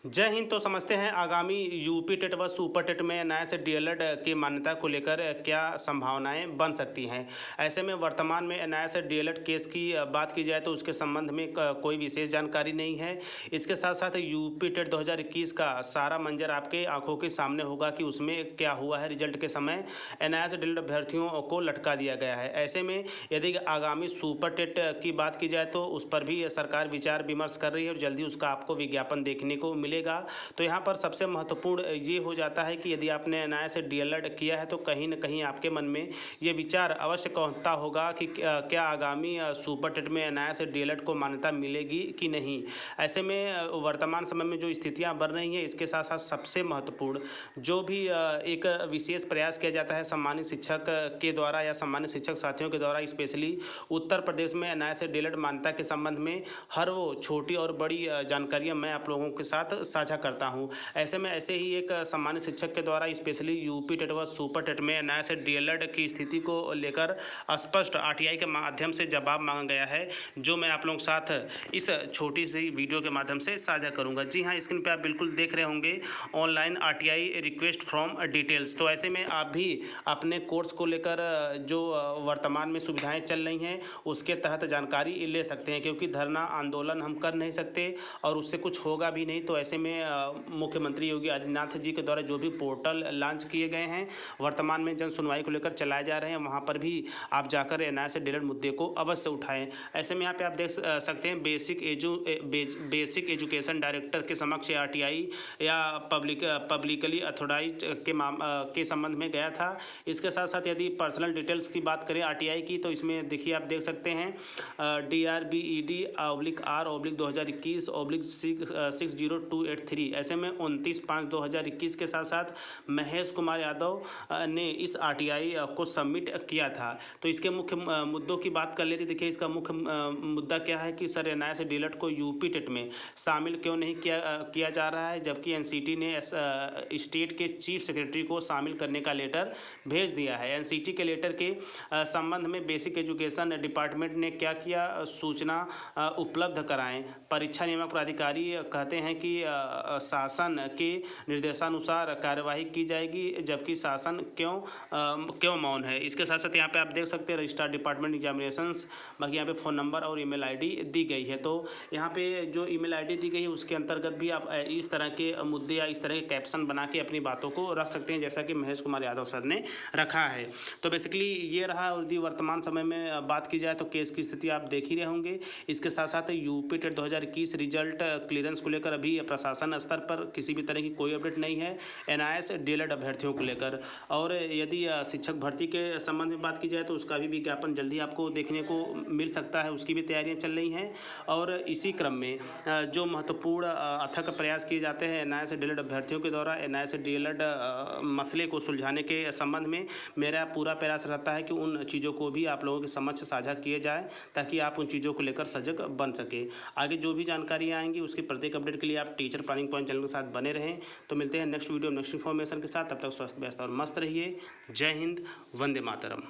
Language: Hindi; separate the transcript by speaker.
Speaker 1: जय हिंद। तो समझते हैं आगामी यूपी टेट व सुपर टेट में नए से डीएलएड की मान्यता को लेकर क्या संभावनाएं बन सकती हैं। ऐसे में वर्तमान में नए से डीएलएड केस की बात की जाए तो उसके संबंध में कोई विशेष जानकारी नहीं है। इसके साथ साथ यूपी टेट 2021 का सारा मंजर आपके आंखों के सामने होगा कि उसमें क्या हुआ है। रिजल्ट के समय एनआईए से डीएलएड अभ्यर्थियों को लटका दिया गया है। ऐसे में यदि आगामी सुपर टेट की बात की जाए तो उस पर भी सरकार विचार विमर्श कर रही है और जल्दी उसका आपको विज्ञापन देखने को मिलेगा। तो यहाँ पर सबसे महत्वपूर्ण ये हो जाता है कि यदि आपने एनआईए से डीएलएड किया है तो कहीं न कहीं आपके मन में ये विचार अवश्य कहता होगा कि क्या आगामी सुपर टेट में एनआईए से डीएलएड को मान्यता मिलेगी कि नहीं। ऐसे में वर्तमान समय में जो स्थितियाँ बन रही हैं इसके साथ साथ सबसे महत्वपूर्ण जो भी एक विशेष प्रयास किया जाता है सम्मानित शिक्षक के द्वारा या सम्मानित शिक्षक साथियों के द्वारा, स्पेशली उत्तर प्रदेश में एनआईए से डीएलएड मान्यता के संबंध में हर वो छोटी और बड़ी जानकारियाँ मैं आप लोगों के साथ साझा करता हूं। ऐसे में ऐसे ही एक सम्मानित शिक्षक के द्वारा स्पेशली यूपी टेट व सुपर टेट में एनआईए से डीएलएड की स्थिति को लेकर स्पष्ट आरटीआई के माध्यम से जवाब मांगा गया है, जो मैं आप लोगों के साथ इस छोटी सी वीडियो के माध्यम से साझा करूंगा। जी हाँ, स्क्रीन पे आप बिल्कुल देख रहे होंगे online RTI request from details. तो ऐसे में आप भी अपने कोर्स को लेकर जो वर्तमान में सुविधाएं चल रही हैं उसके तहत जानकारी ले सकते हैं, क्योंकि धरना आंदोलन हम कर नहीं सकते और उससे कुछ होगा भी नहीं। तो ऐसे में मुख्यमंत्री योगी आदित्यनाथ जी के द्वारा जो भी पोर्टल लॉन्च किए गए हैं वर्तमान में जन सुनवाई को लेकर चलाए जा रहे हैं, वहां पर भी आप जाकर एनआईए से डीएलएड मुद्दे को अवश्य उठाएं। ऐसे में यहाँ पे आप देख सकते हैं बेसिक एजुकेशन डायरेक्टर के समक्ष आरटीआई या पब्लिकली अथॉराइज के संबंध में गया था। इसके साथ साथ यदि पर्सनल डिटेल्स की बात करें आरटीआई की तो इसमें देखिए आप देख सकते हैं DRBED/R/2021/6023। ऐसे में 29/5/2021 के साथ साथ महेश कुमार यादव ने इस आरटीआई को सबमिट किया था। तो इसके मुख्य मुद्दों की बात कर लेते। देखिए इसका मुख्य मुद्दा क्या है कि सर एनआईए से डीएलएड को यूपी टेट में शामिल क्यों नहीं किया जा रहा है, जबकि एनसीटी ने स्टेट के चीफ सेक्रेटरी को शामिल करने का लेटर भेज दिया है। एनसीटी के लेटर के संबंध में बेसिक एजुकेशन डिपार्टमेंट ने क्या किया, सूचना उपलब्ध कराएं। परीक्षा नियामक प्राधिकारी कहते हैं कि शासन के निर्देशानुसार कार्यवाही की जाएगी, जबकि शासन क्यों मौन है। इसके साथ साथ यहाँ पे आप देख सकते हैं रजिस्ट्रार डिपार्टमेंट एग्जामिनेशंस, बाकी यहाँ पे फ़ोन नंबर और ईमेल आईडी दी गई है। तो यहाँ पे जो ईमेल आईडी दी गई है उसके अंतर्गत भी आप इस तरह के मुद्दे या इस तरह के कैप्शन बना के अपनी बातों को रख सकते हैं, जैसा कि महेश कुमार यादव सर ने रखा है। तो बेसिकली ये रहा। और यदि वर्तमान समय में बात की जाए तो केस की स्थिति आप देख ही रहे होंगे। इसके साथ साथ यूपी टेट 2021 रिजल्ट क्लियरेंस को लेकर अभी प्रशासन स्तर पर किसी भी तरह की कोई अपडेट नहीं है एनआईए से डीएलएड अभ्यर्थियों को लेकर। और यदि शिक्षक भर्ती के संबंध में बात की जाए तो उसका भी विज्ञापन जल्दी आपको देखने को मिल सकता है, उसकी भी तैयारियां चल रही हैं। और इसी क्रम में जो महत्वपूर्ण अथक प्रयास किए जाते हैं एनआईए से डीएलएड अभ्यर्थियों के द्वारा एनआईए से डीएलएड मसले को सुलझाने के संबंध में मेरा पूरा प्रयास रहता है कि उन चीज़ों को भी आप लोगों के समक्ष साझा किए जाए ताकि आप उन चीज़ों को लेकर सजग बन सके। आगे जो भी जानकारियाँ आएंगी उसकी प्रत्येक अपडेट के लिए आप टीचर प्लानिंग पॉइंट चैनल के साथ बने रहें। तो मिलते हैं नेक्स्ट वीडियो नेक्स्ट इन्फॉर्मेशन के साथ। तब तक स्वस्थ व्यस्त और मस्त रहिए। जय हिंद, वंदे मातरम।